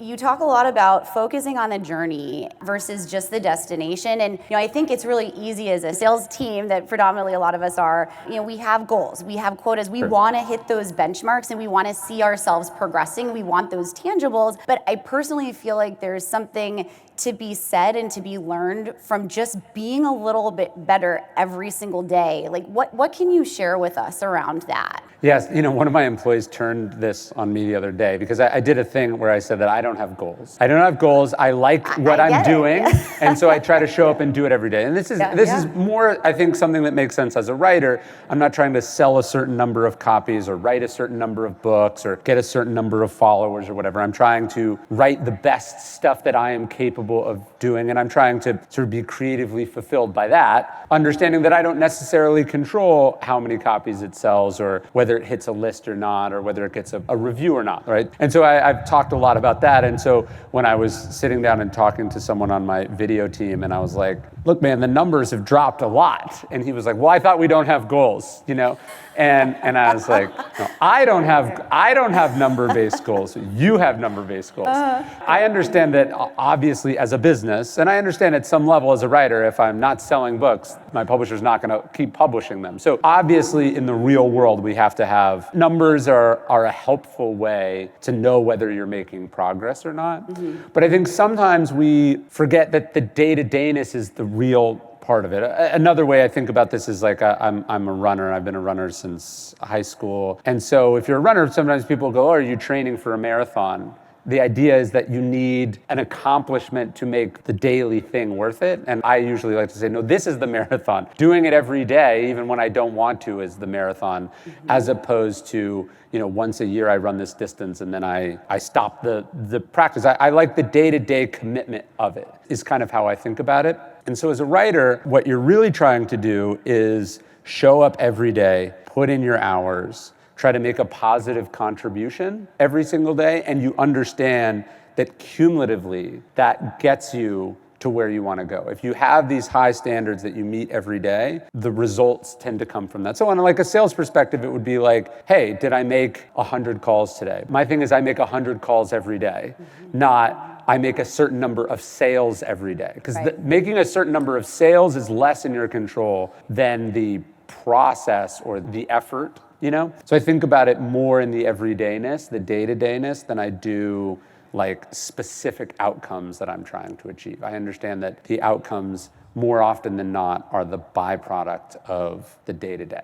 You talk a lot about focusing on the journey versus just the destination. And, I think it's really easy as a sales team that predominantly a lot of us are, we have goals, we have quotas, we want to hit those benchmarks and we want to see ourselves progressing. We want those tangibles. But I personally feel like there's something to be said and to be learned from just being a little bit better every single day. Like what can you share with us around that? Yes, one of my employees turned this on me the other day because I did a thing where I said that I don't have goals. I don't have goals. I like what I'm doing, and so I try to show up and do it every day. And this is more, I think, something that makes sense as a writer. I'm not trying to sell a certain number of copies or write a certain number of books or get a certain number of followers or whatever. I'm trying to write the best stuff that I am capable of doing, and I'm trying to sort of be creatively fulfilled by that, understanding that I don't necessarily control how many copies it sells or whether it hits a list or not, or whether it gets a review or not, right? And so I've talked a lot about that. And so when I was sitting down and talking to someone on my video team, and I was like, look, man, the numbers have dropped a lot. And he was like, well, I thought we don't have goals, And I was like, no, I don't have number-based goals. You have number-based goals. I understand that obviously as a business, and I understand at some level as a writer, if I'm not selling books, my publisher's not going to keep publishing them. So obviously in the real world, we have to have numbers are a helpful way to know whether you're making progress or not. Mm-hmm. But I think sometimes we forget that the day-to-dayness is the real part of it. Another way I think about this is like I'm a runner. I've been a runner since high school. And so if you're a runner, sometimes people go, oh, are you training for a marathon? The idea is that you need an accomplishment to make the daily thing worth it. And I usually like to say, no, this is the marathon. Doing it every day, even when I don't want to, is the marathon, as opposed to, once a year I run this distance and then I stop the practice. I like the day-to-day commitment of it, is kind of how I think about it. And so as a writer, what you're really trying to do is show up every day, put in your hours, try to make a positive contribution every single day, and you understand that cumulatively that gets you to where you want to go. If you have these high standards that you meet every day, the results tend to come from that. So on like a sales perspective, it would be like, hey, did I make 100 calls today? My thing is I make 100 calls every day, not I make a certain number of sales every day. Because making a certain number of sales is less in your control than the process or the effort. So I think about it more in the everydayness, the day-to-dayness, than I do like specific outcomes that I'm trying to achieve. I understand that the outcomes more often than not are the byproduct of the day-to-day.